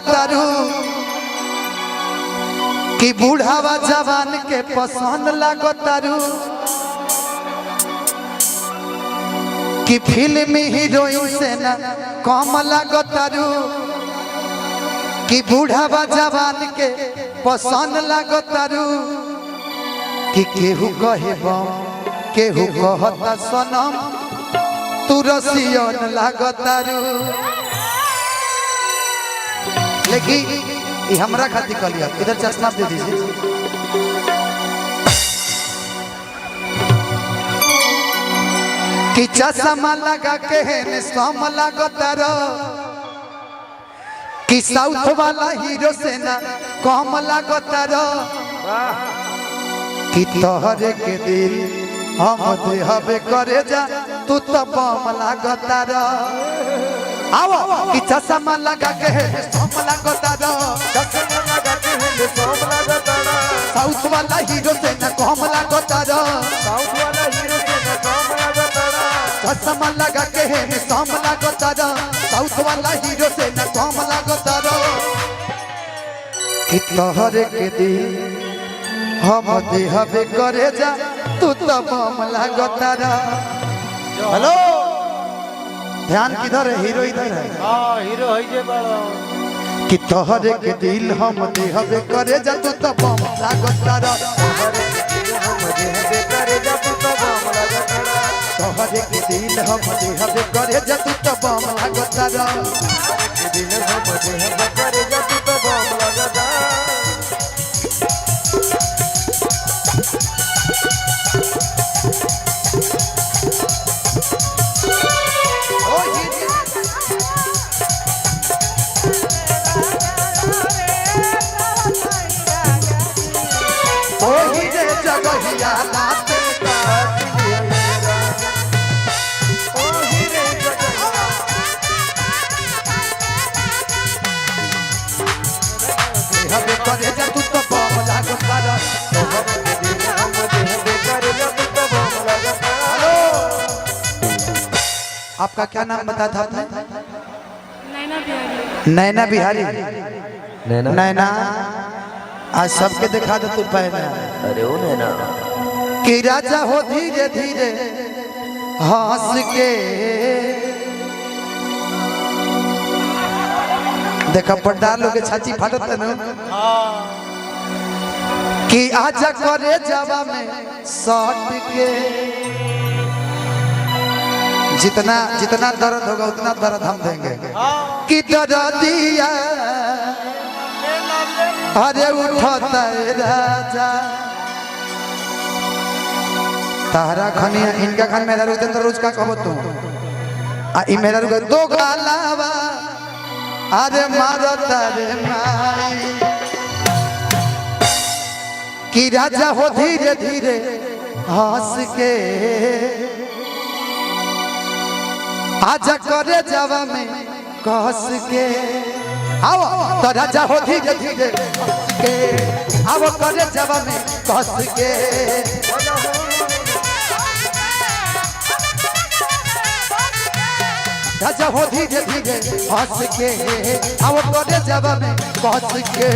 लागतारू कि बूढ़ावा जवान के पसंद लागतारू कि फिल्म हीरोइन से ना कम लागतारू कि बूढ़ावा जवान के पसंद लागतारू कि केहू कहे बम केहू कहता सनम तू रसियन लागतारू। लेकिन ये हमरा खातिर कलिया इधर चश्मा दे दीजिए। कि चश्मा लगा के है सम लागतारू कि साउथ वाला हीरो से ना कम लागतारू कि तोहरे के दिल हम देहबे करे जा तू तो बम लागतारू। आओ कि चश्मा लगा के है सम लागतारू साउथ वाला हीरो से ना कम लागतारू चश्मा लगा के है सम लागतारू साउथ वाला हीरो से ना कम लागतारू कि तोहरे के दिल हम देहबे करे जा तू तो बम लागतारू। हेलो ध्यान किधर है हीरो इधर है। हां हीरो है जे बड़ो कि तोहरे के दिल हम देहबे करे जा तू तो बम लागतारू तोहरे के दिल हम देहबे करे जा तू तो बम लागतारू दिल हम देहबे करे जा तू तो बम लागतारू। जगहिया नाते देहबे करे जा तू तो बम लागतारू। हेलो आपका क्या नाम बताया था आपने? नैना बिहारी। नैना आज सबके दिखा दे तू पहले। अरे ओ नैना कि राजा हो धीरे धीरे हंस के देखा पर्दा लोग के छाती फाटत है ना कि आजा करे जावा में सट के जितना जितना दर्द होगा उतना दर्द हम देंगे कि दर्द दिया अरे उठता है राजा तारा खनिया इनका खान मेरा रुकते तो रोज का कहो तुम ई मेरा रुक दो गालावा अरे मारता रे माई कि राजा हो धीरे धीरे हंस के आजा करे जावा में कस के आओ तो राजा हो धीरे धीरे हंस के आओ करे जावा में कस के राजा हो धीरे धीरे हंस के आओ करे जावा में कस के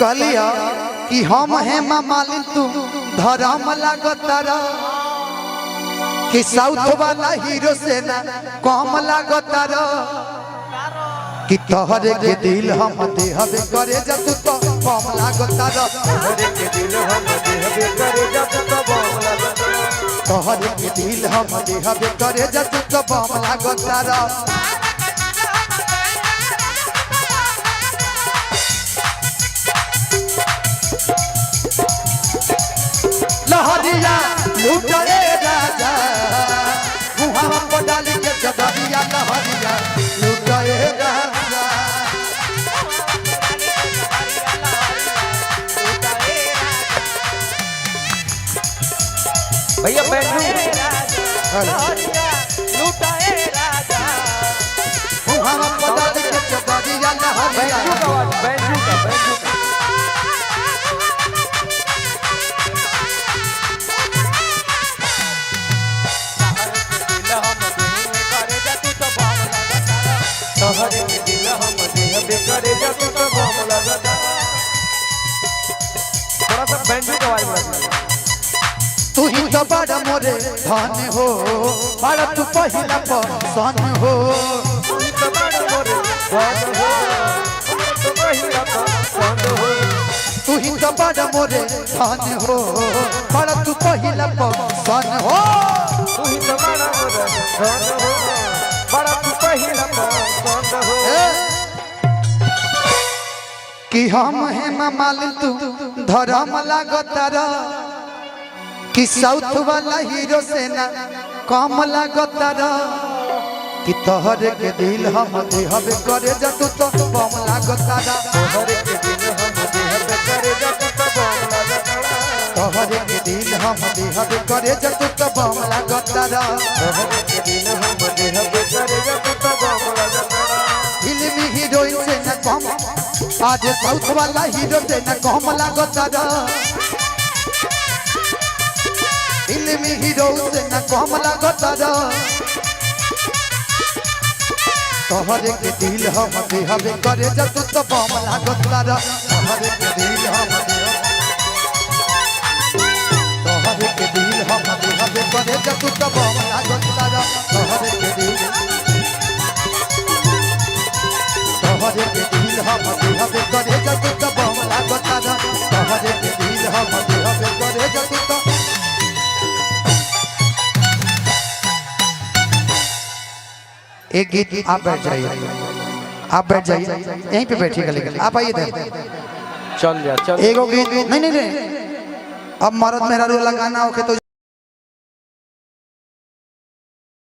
कहलिया कि हम है मालिन तू धर्म लागतारा कि साउथ वाला हीरो से ना कम लागतारा कि तोहरे के दिल हम देहबे करे जा तू तो कम लागतारा तोहरे के दिल हम देहबे करे जा तू तो बम लागतारा तोहरे के दिल हम देहबे करे जा तू तो बम लागतारा लहरिया लुटे राजा मुहावा पर डाल के जदरिया लहरिया लुटे राजा भैया बैठो लुटाए राजा मुहावा पर डाल के जदरिया लहरिया बैठो का ही तो बड़ा मोरे धन हो बड़ा तू पहिला पसंद हो तू ही तो बड़ा मोरे धन हो बड़ा तू पहिला पसंद हो कि हम है माल तू धर्म लागतारा कि साउथ वाला हीरो से ना कम लागतारा कि तोहर के दिल हम देहबे करे जा तू तो बम लागतारा तोहर के दिल हम देहबे करे जा तू तो बम लागतारा फिल्मी हीरोइन से ना कम आज साउथ वाला हीरो से ना कम लागतारा फिल्मी हीरो से ना कम लागतारा तोहर के दिल हम देहबे करे जा तू तो बम लागतारा तोहर के दिल हम देहबे करे जा तू तो बम लागतारा तोहर के दिल हम देहबे करे जा तू तो बम लागतारा तोहर के दिल हम देहबे करे जा तू तो एक गीत आप बैठ जाइए यहीं पे बैठिएगा लेकिन आप आइए चल जा चल एगो गीत नहीं अब मर्द मेहरारू लगाना होके तो